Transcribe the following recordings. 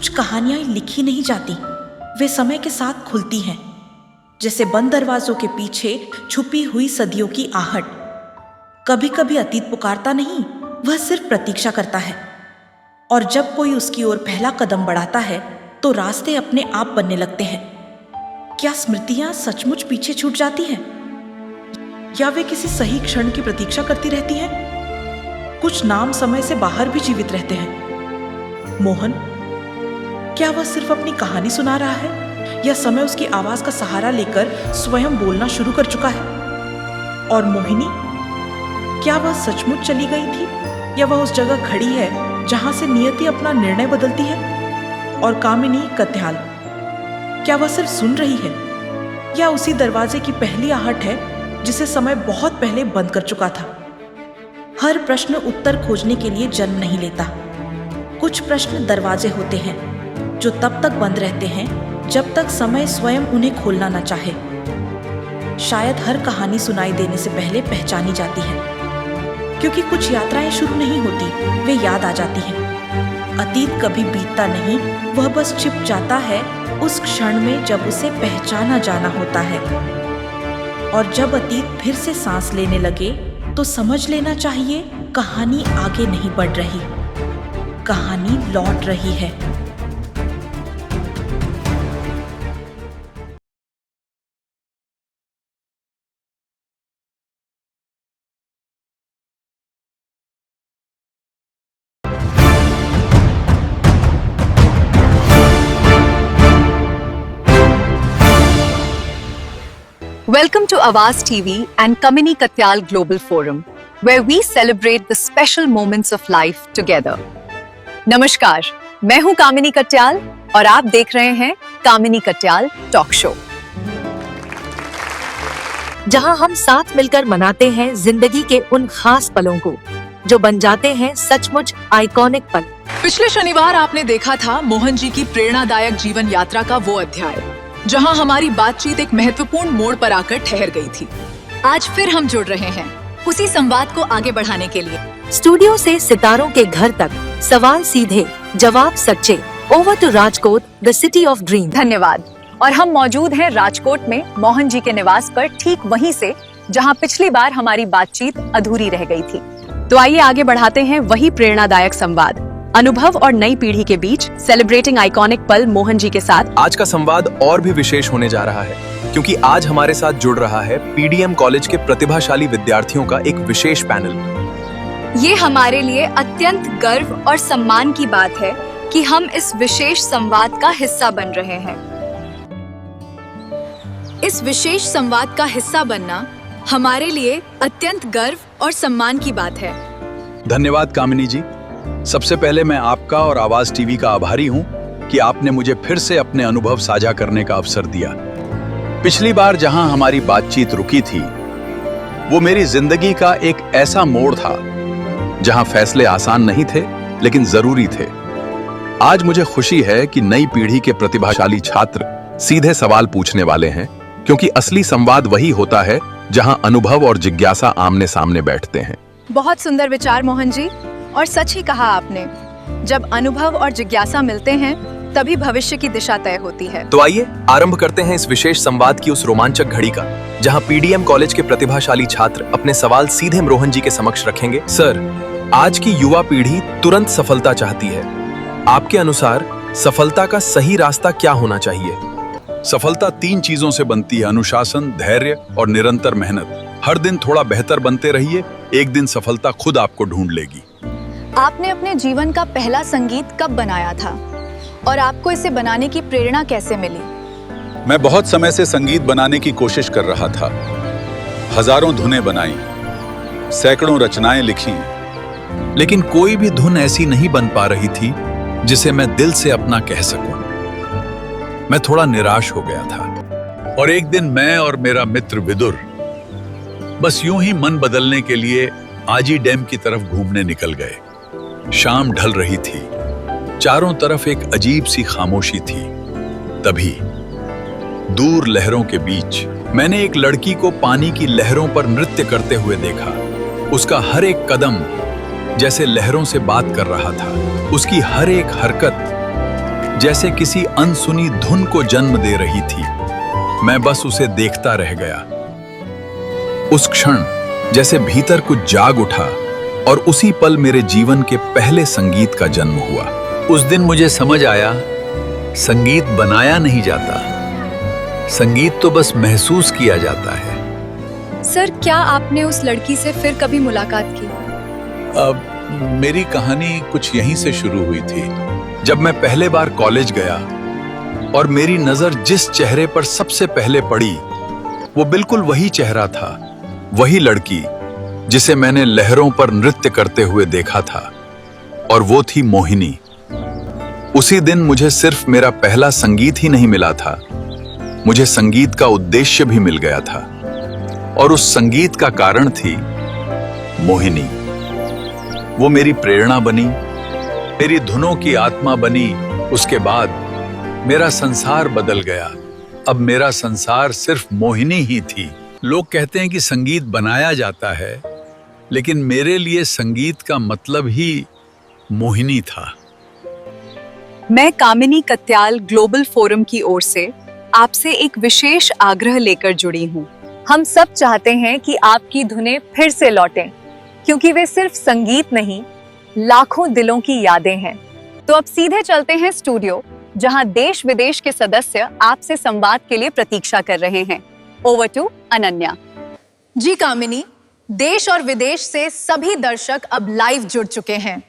कुछ कहानियां लिखी नहीं जाती, वे समय के साथ खुलती हैं, जैसे बंद दरवाजों के पीछे छुपी हुई सदियों की आहट। कभी कभी अतीत पुकारता नहीं, वह सिर्फ प्रतीक्षा करता है, और जब कोई उसकी ओर पहला कदम बढ़ाता है तो रास्ते अपने आप बनने लगते हैं। क्या स्मृतियां सचमुच पीछे छूट जाती हैं, या वे किसी सही क्षण की प्रतीक्षा करती रहती हैं? कुछ नाम समय से बाहर भी जीवित रहते हैं। मोहन, क्या वह सिर्फ अपनी कहानी सुना रहा है, या समय उसकी आवाज का सहारा लेकर स्वयं बोलना शुरू कर चुका है? और मोहिनी, क्या वह सचमुच चली गई थी, या वह उस जगह खड़ी है जहां से नियति अपना निर्णय बदलती है? और कामिनी कत्याल, क्या वह सिर्फ सुन रही है, या उसी दरवाजे की पहली आहट है जिसे समय बहुत पहले बंद कर चुका था? हर प्रश्न उत्तर खोजने के लिए जन्म नहीं लेता। कुछ प्रश्न दरवाजे होते हैं जो तब तक बंद रहते हैं जब तक समय स्वयं उन्हें खोलना न चाहे। शायद हर कहानी सुनाई देने से पहले पहचानी जाती है, क्योंकि कुछ यात्राएं शुरू नहीं होती, वे याद आ जाती हैं। अतीत कभी बीतता नहीं, वह बस छिप जाता है उस क्षण में जब उसे पहचाना जाना होता है। और जब अतीत फिर से सांस लेने लगे तो समझ लेना चाहिए, कहानी आगे नहीं बढ़ रही, कहानी लौट रही है। Welcome to Awaz TV and Kamini Katyal Global Forum, where we celebrate the special moments of life together. नमस्कार, मैं हूं कामिनी कत्याल और आप देख रहे हैं कामिनी कत्याल टॉक शो, जहां हम साथ मिलकर मनाते हैं जिंदगी के उन खास पलों को जो बन जाते हैं सचमुच आइकॉनिक पल। पिछले शनिवार आपने देखा था मोहन जी की प्रेरणादायक जीवन यात्रा का वो अध्याय जहां हमारी बातचीत एक महत्वपूर्ण मोड़ पर आकर ठहर गई थी। आज फिर हम जुड़ रहे हैं उसी संवाद को आगे बढ़ाने के लिए। स्टूडियो से सितारों के घर तक, सवाल सीधे, जवाब सच्चे। Over to Rajkot, the city of dream. धन्यवाद। और हम मौजूद हैं राजकोट में मोहन जी के निवास पर, ठीक वहीं से जहां पिछली बार हमारी बातचीत अधूरी रह गई थी। तो आइए आगे बढ़ाते हैं वही प्रेरणादायक संवाद, अनुभव और नई पीढ़ी के बीच, सेलिब्रेटिंग आइकॉनिक पल मोहन जी के साथ। आज का संवाद और भी विशेष होने जा रहा है, क्योंकि आज हमारे साथ जुड़ रहा है पीडीएम कॉलेज के प्रतिभाशाली विद्यार्थियों का एक विशेष पैनल। ये हमारे लिए अत्यंत गर्व और सम्मान की बात है कि हम इस विशेष संवाद का हिस्सा बन रहे हैं। इस विशेष संवाद का हिस्सा बनना हमारे लिए अत्यंत गर्व और सम्मान की बात है। धन्यवाद कामिनी जी। सबसे पहले मैं आपका और आवाज टीवी का आभारी हूं कि आपने मुझे फिर से अपने अनुभव साझा करने का अवसर दिया। पिछली बार जहां हमारी बातचीत रुकी थी, वो मेरी जिंदगी का एक ऐसा मोड़ था जहां फैसले आसान नहीं थे लेकिन जरूरी थे। आज मुझे खुशी है कि नई पीढ़ी के प्रतिभाशाली छात्र सीधे सवाल पूछने वाले हैं, क्योंकि असली संवाद वही होता है जहां अनुभव और जिज्ञासा आमने सामने बैठते हैं। बहुत सुंदर विचार मोहन जी, और सच ही कहा आपने। जब अनुभव और जिज्ञासा मिलते हैं तभी भविष्य की दिशा तय होती है। तो आइए आरंभ करते हैं इस विशेष संवाद की उस रोमांचक घड़ी का, जहां पीडीएम कॉलेज के प्रतिभाशाली छात्र अपने सवाल सीधे मोहन जी के समक्ष रखेंगे। सर, आज की युवा पीढ़ी तुरंत सफलता चाहती है। आपके अनुसार सफलता का सही रास्ता क्या होना चाहिए? सफलता 3 चीजों से बनती है: अनुशासन, धैर्य और निरंतर मेहनत। हर दिन थोड़ा बेहतर बनते रहिए, एक दिन सफलता खुद आपको ढूंढ लेगी। आपने अपने जीवन का पहला संगीत कब बनाया था, और आपको इसे बनाने की प्रेरणा कैसे मिली? मैं बहुत समय से संगीत बनाने की कोशिश कर रहा था। हजारों धुनें बनाई, सैकड़ों रचनाएं लिखी, लेकिन कोई भी धुन ऐसी नहीं बन पा रही थी जिसे मैं दिल से अपना कह सकूं। मैं थोड़ा निराश हो गया था। और एक दिन मैं और मेरा मित्र विदुर बस यूं ही मन बदलने के लिए आजी डैम की तरफ घूमने निकल गए। शाम ढल रही थी, चारों तरफ एक अजीब सी खामोशी थी। तभी दूर लहरों के बीच मैंने एक लड़की को पानी की लहरों पर नृत्य करते हुए देखा। उसका हर एक कदम जैसे लहरों से बात कर रहा था। उसकी हर एक हरकत जैसे किसी अनसुनी धुन को जन्म दे रही थी। मैं बस उसे देखता रह गया। उस क्षण जैसे भीतर कुछ जाग उठा और उसी पल मेरे जीवन के पहले संगीत का जन्म हुआ। उस दिन मुझे समझ आया, संगीत बनाया नहीं जाता, संगीत तो बस महसूस किया जाता है। सर, क्या आपने उस लड़की से फिर कभी मुलाकात की? अब मेरी कहानी कुछ यहीं से शुरू हुई थी। जब मैं पहले बार कॉलेज गया और मेरी नजर जिस चेहरे पर सबसे पहले पड़ी, वो बिल्कुल वही चेहरा था, वही लड़की जिसे मैंने लहरों पर नृत्य करते हुए देखा था, और वो थी मोहिनी। उसी दिन मुझे सिर्फ मेरा पहला संगीत ही नहीं मिला था, मुझे संगीत का उद्देश्य भी मिल गया था, और उस संगीत का कारण थी मोहिनी। वो मेरी प्रेरणा बनी, मेरी धुनों की आत्मा बनी। उसके बाद मेरा संसार बदल गया। अब मेरा संसार सिर्फ मोहिनी ही थी। लोग कहते हैं कि संगीत बनाया जाता है, लेकिन मेरे लिए संगीत का मतलब ही मोहिनी था। मैं कामिनी कत्याल ग्लोबल फोरम की ओर से आपसे एक विशेष आग्रह लेकर जुड़ी हूँ। हम सब चाहते हैं कि आपकी धुनें फिर से लौटें, क्योंकि वे सिर्फ संगीत नहीं, लाखों दिलों की यादें हैं। तो अब सीधे चलते हैं स्टूडियो, जहां देश विदेश के सदस्य आपसे संवाद के लिए प्रतीक्षा कर रहे हैं। Over to Ananya. जी कामिनी, देश और विदेश से सभी दर्शक अब लाइव जुड़ चुके हैं।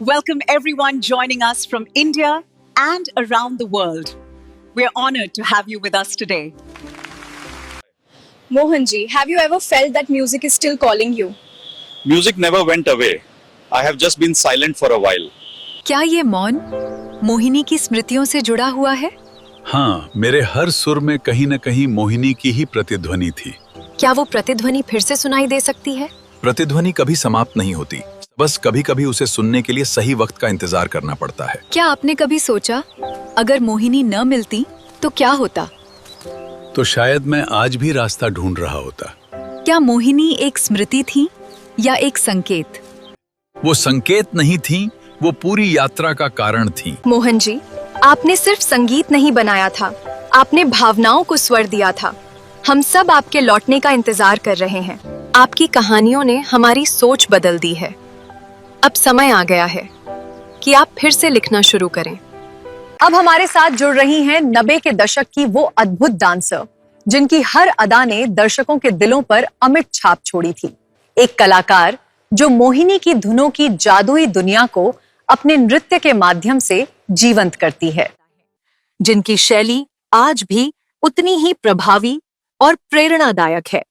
Welcome everyone joining us from India and around the world. We are honored to have you with us today. Mohanji, have you ever felt that music is still calling you? Music never went away. I have just been silent for a while. क्या ये मौन मोहिनी की स्मृतियों से जुड़ा हुआ है? हाँ, मेरे हर सुर में कहीं न कहीं मोहिनी की ही प्रतिध्वनि थी। क्या वो प्रतिध्वनि फिर से सुनाई दे सकती है? प्रतिध्वनि कभी समाप्त नहीं होती, बस कभी-कभी उसे सुनने के लिए सही वक्त का इंतजार करना पड़ता है। क्या आपने कभी सोचा, अगर मोहिनी न मिलती तो क्या होता? तो शायद मैं आज भी रास्ता ढूंढ रहा होता। क्या मोहिनी एक स्मृति थी या एक संकेत? वो संकेत नहीं थी, वो पूरी यात्रा का कारण थी। मोहन जी, आपने सिर्फ संगीत नहीं बनाया था, आपने भावनाओं को स्वर दिया था। हम सब आपके लौटने का इंतजार कर रहे हैं। आपकी कहानियों ने हमारी सोच बदल दी है। अब समय आ गया है कि आप फिर से लिखना शुरू करें। अब हमारे साथ जुड़ रही हैं 90 के दशक की वो अद्भुत डांसर, जिनकी हर अदा ने दर्शकों के दिलों पर अमिट छाप छोड़ी थी। एक कलाकार जो मोहिनी की धुनों की जादुई दुनिया को अपने नृत्य के माध्यम से जीवंत करती है, जिनकी शैली आज भी उतनी ही प्रभावी और प्रेरणादायक है।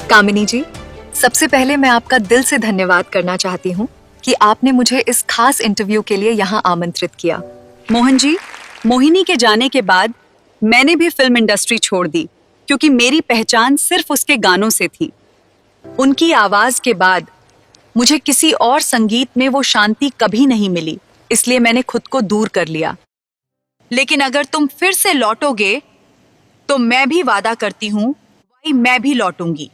कामिनी जी, सबसे पहले मैं आपका दिल से धन्यवाद करना चाहती हूँ कि आपने मुझे इस खास इंटरव्यू के लिए यहाँ आमंत्रित किया। मोहन जी, मोहिनी के जाने के बाद मैंने भी फिल्म इंडस्ट्री छोड़ दी, क्योंकि मेरी पहचान सिर्फ उसके गानों से थी। उनकी आवाज के बाद मुझे किसी और संगीत में वो शांति कभी नहीं मिली इसलिए मैंने खुद को दूर कर लिया। लेकिन अगर तुम फिर से लौटोगे तो मैं भी वादा करती हूँ वही मैं भी लौटूंगी।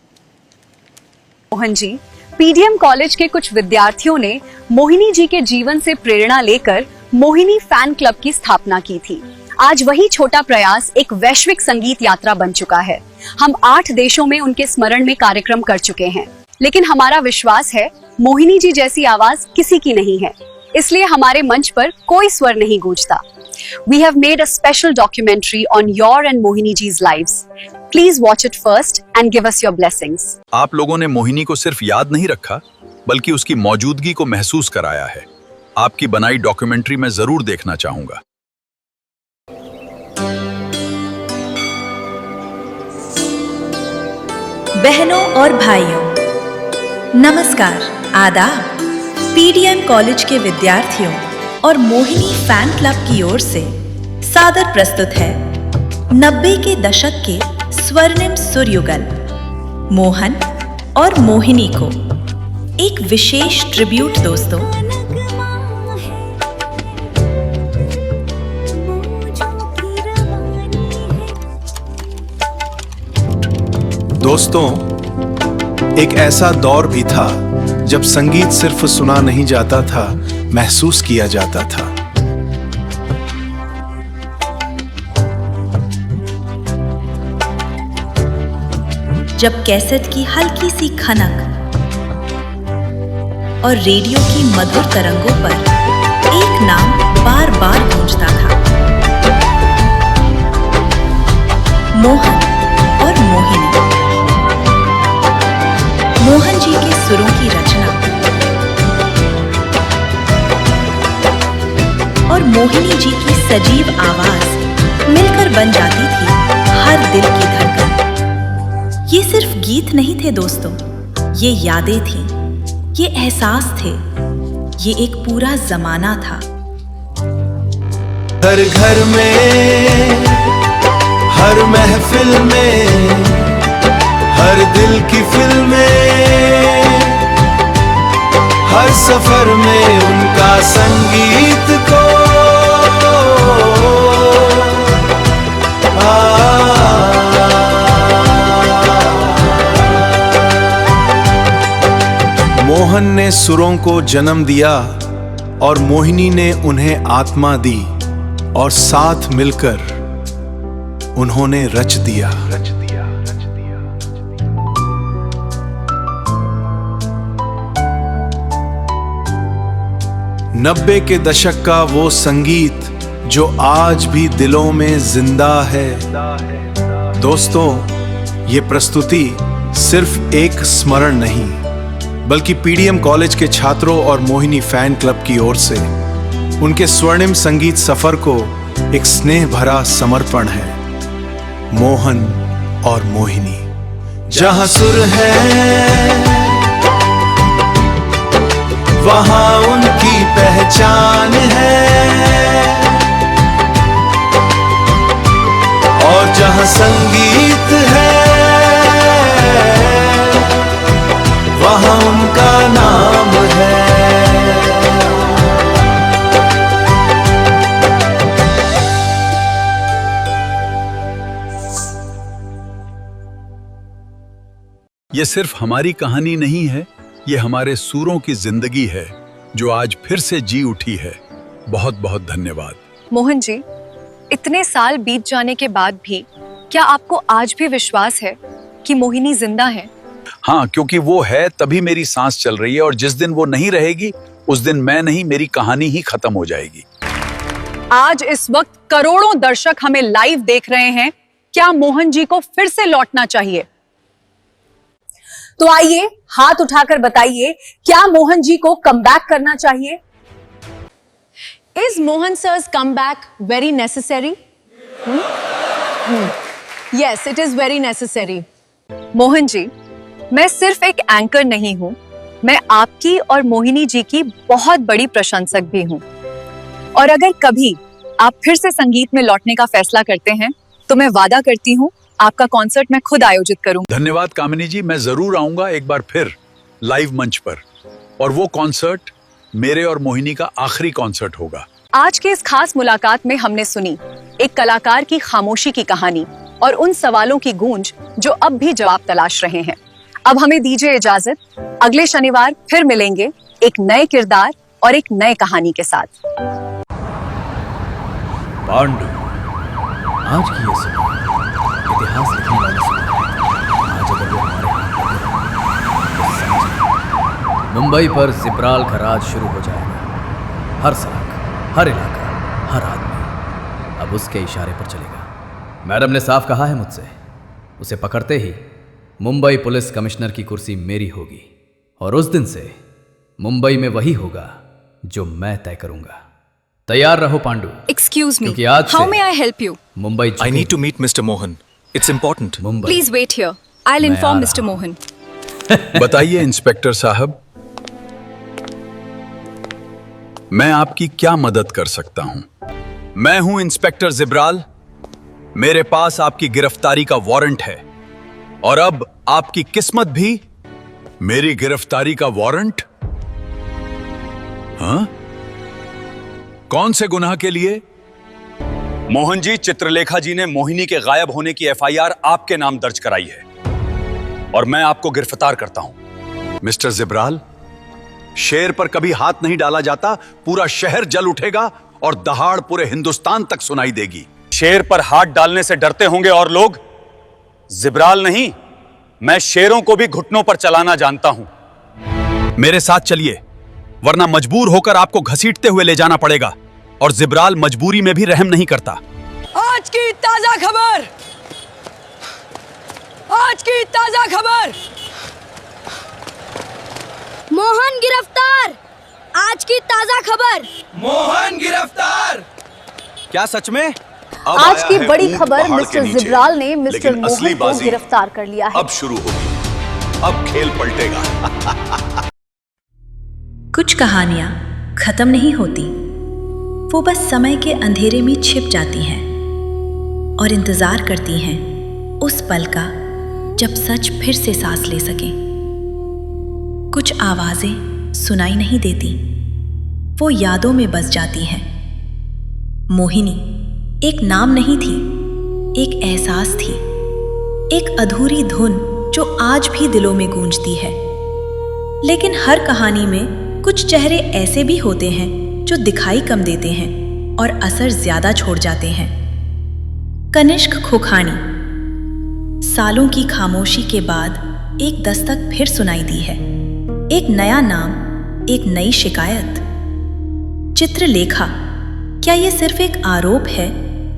मोहन जी, पीडीएम कॉलेज के कुछ विद्यार्थियों ने मोहिनी जी के जीवन से प्रेरणा लेकर मोहिनी फैन क्लब की स्थापना की थी। आज वही छोटा प्रयास एक वैश्विक संगीत यात्रा बन चुका है। हम 8 देशों में उनके स्मरण में कार्यक्रम कर चुके हैं, लेकिन हमारा विश्वास है मोहिनी जी जैसी आवाज किसी की नहीं है, इसलिए हमारे मंच पर कोई स्वर नहीं गूंजता। We have made a special documentary on your and Mohini ji's lives. Please watch it first and give us your blessings. आप लोगों ने मोहिनी को सिर्फ याद नहीं रखा, बल्कि उसकी मौजूदगी को महसूस कराया है। आपकी बनाई डॉक्यूमेंट्री मैं जरूर देखना चाहूंगा। बहनों और भाइयों, नमस्कार, आदाब। पीडीएम कॉलेज के विद्यार्थियों और मोहिनी फैन क्लब की ओर से सादर प्रस्तुत है 90 के दशक के स्वर्णिम सुरयुगल मोहन और मोहिनी को एक विशेष ट्रिब्यूट। दोस्तों, एक ऐसा दौर भी था जब संगीत सिर्फ सुना नहीं जाता था, महसूस किया जाता था। जब कैसेट की हल्की सी खनक और रेडियो की मधुर तरंगों पर एक नाम बार बार गूंजता था, मोहन और मोहिनी। मोहन जी के सुरों की रचना और मोहिनी जी की सजीव आवाज मिलकर बन जाती थी हर दिल की धड़कन। ये सिर्फ गीत नहीं थे दोस्तों, ये यादें थीं, ये एहसास थे, ये एक पूरा जमाना था। हर घर में, हर महफिल में, हर दिल की फिल्में, हर सफर में उनका संगीत को मोहन ने सुरों को जन्म दिया और मोहिनी ने उन्हें आत्मा दी, और साथ मिलकर उन्होंने रच दिया। 90 के दशक का वो संगीत जो आज भी दिलों में जिंदा है। दोस्तों, ये प्रस्तुति सिर्फ एक स्मरण नहीं, बल्कि पीडीएम कॉलेज के छात्रों और मोहिनी फैन क्लब की ओर से उनके स्वर्णिम संगीत सफर को एक स्नेह भरा समर्पण है। मोहन और मोहिनी, जहां सुर है वहां उनकी पहचान है, और जहां संगीत है वहां उनका नाम है। ये सिर्फ हमारी कहानी नहीं है, ये हमारे सूरों की जिंदगी है जो आज फिर से जी उठी है। बहुत बहुत धन्यवाद। मोहन जी, इतने साल बीत जाने के बाद भी क्या आपको आज भी विश्वास है कि मोहिनी जिंदा है? हाँ, क्योंकि वो है तभी मेरी सांस चल रही है, और जिस दिन वो नहीं रहेगी उस दिन मैं नहीं, मेरी कहानी ही खत्म हो जाएगी। आज इस वक्त करोड़ों दर्शक हमें लाइव देख रहे हैं। क्या मोहन जी को फिर से लौटना चाहिए? तो आइए हाथ उठाकर बताइए, क्या मोहन जी को कमबैक करना चाहिए? Is Mohan sir's comeback very necessary? Yes, it is very necessary. Mohan ji, मैं सिर्फ एक एंकर नहीं हूं, मैं आपकी और मोहिनी जी की बहुत बड़ी प्रशंसक भी हूं। और अगर कभी आप फिर से संगीत में लौटने का फैसला करते हैं, तो मैं वादा करती हूं आपका कॉन्सर्ट मैं खुद आयोजित करूंगा। धन्यवाद कामिनी जी, मैं जरूर आऊंगा एक बार फिर लाइव मंच पर, और वो कॉन्सर्ट मेरे और मोहिनी का आखिरी कॉन्सर्ट होगा। आज के इस खास मुलाकात में हमने सुनी एक कलाकार की खामोशी की कहानी और उन सवालों की गूंज जो अब भी जवाब तलाश रहे हैं। अब हमें दीजिए इजाजत, अगले शनिवार फिर मिलेंगे एक नए किरदार और एक नए कहानी के साथ। पांडु, आज की ये सुबह इतिहास लिखने वाली सुबह है। आज अगर वो हमारे हाथ लगे तो समझिए, मुंबई पर जिब्राल का राज शुरू हो जाएगा। हर सड़क, हर इलाका, हर आदमी अब उसके इशारे पर चलेगा। मैडम ने साफ कहा है मुझसे, उसे पकड़ते ही मुंबई पुलिस कमिश्नर की कुर्सी मेरी होगी और उस दिन से मुंबई में वही होगा जो मैं तय करूंगा। तैयार रहो पांडु। Excuse me. क्योंकि आज How से may I help you? Mumbai I need to meet Mr. Mohan. It's important. Mumbai. Please wait here. I'll मैं inform आ Mr. रहा Mohan. बताइए इंस्पेक्टर साहब, मैं आपकी क्या मदद कर सकता हूं? मैं हूं इंस्पेक्टर जिब्राल। मेरे पास आपकी गिरफ्तारी का वारंट है और अब आपकी किस्मत भी। मेरी गिरफ्तारी का वारंट? हाँ? कौन से गुनाह के लिए? मोहन जी, चित्रलेखा जी ने मोहिनी के गायब होने की एफआईआर आपके नाम दर्ज कराई है और मैं आपको गिरफ्तार करता हूं। मिस्टर जिब्राल, शेर पर कभी हाथ नहीं डाला जाता। पूरा शहर जल उठेगा और दहाड़ पूरे हिंदुस्तान तक सुनाई देगी। शेर पर हाथ डालने से डरते होंगे और लोग, जिब्राल नहीं, मैं शेरों को भी घुटनों पर चलाना जानता हूं। मेरे साथ चलिए, वरना मजबूर होकर आपको घसीटते हुए ले जाना पड़ेगा। और जिब्राल मजबूरी में भी रहम नहीं करता। आज की ताजा खबर, आज की ताजा खबर। मोहन गिरफ्तार। आज की ताजा खबर। मोहन गिरफ्तार। क्या सच में? आज की बड़ी खबर, मिस्टर जिब्राल ने मिस्टर मोहन को गिरफ्तार कर लिया है। अब शुरू होगी, अब खेल पलटेगा। कुछ कहानियां खत्म नहीं होती, वो बस समय के अंधेरे में छिप जाती हैं और इंतजार करती हैं उस पल का जब सच फिर से सांस ले सके। कुछ आवाजें सुनाई नहीं देती, वो यादों में बस जाती हैं। मोहिनी एक नाम नहीं थी, एक एहसास थी, एक अधूरी धुन जो आज भी दिलों में गूंजती है। लेकिन हर कहानी में कुछ चेहरे ऐसे भी होते हैं जो दिखाई कम देते हैं और असर ज्यादा छोड़ जाते हैं। कनिष्क खोखानी। सालों की खामोशी के बाद एक दस्तक फिर सुनाई दी है। एक नया नाम, एक नई शिकायत। चित्रलेखा। क्या ये सिर्फ एक आरोप है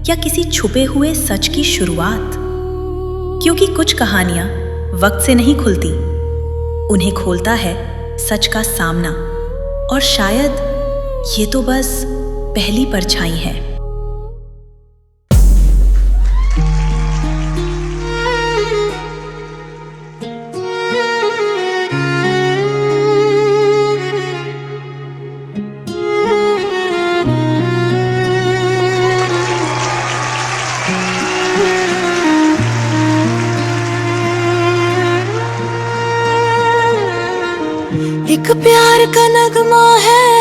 या किसी छुपे हुए सच की शुरुआत? क्योंकि कुछ कहानियां वक्त से नहीं खुलती, उन्हें खोलता है सच का सामना। और शायद ये तो बस पहली परछाई है। एक प्यार का नगमा है,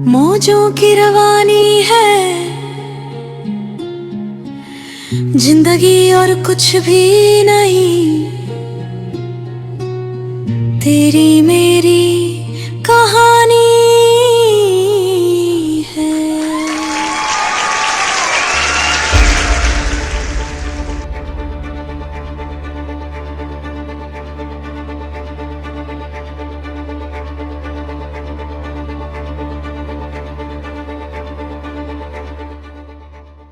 मौजों की रवानी है, जिंदगी और कुछ भी नहीं।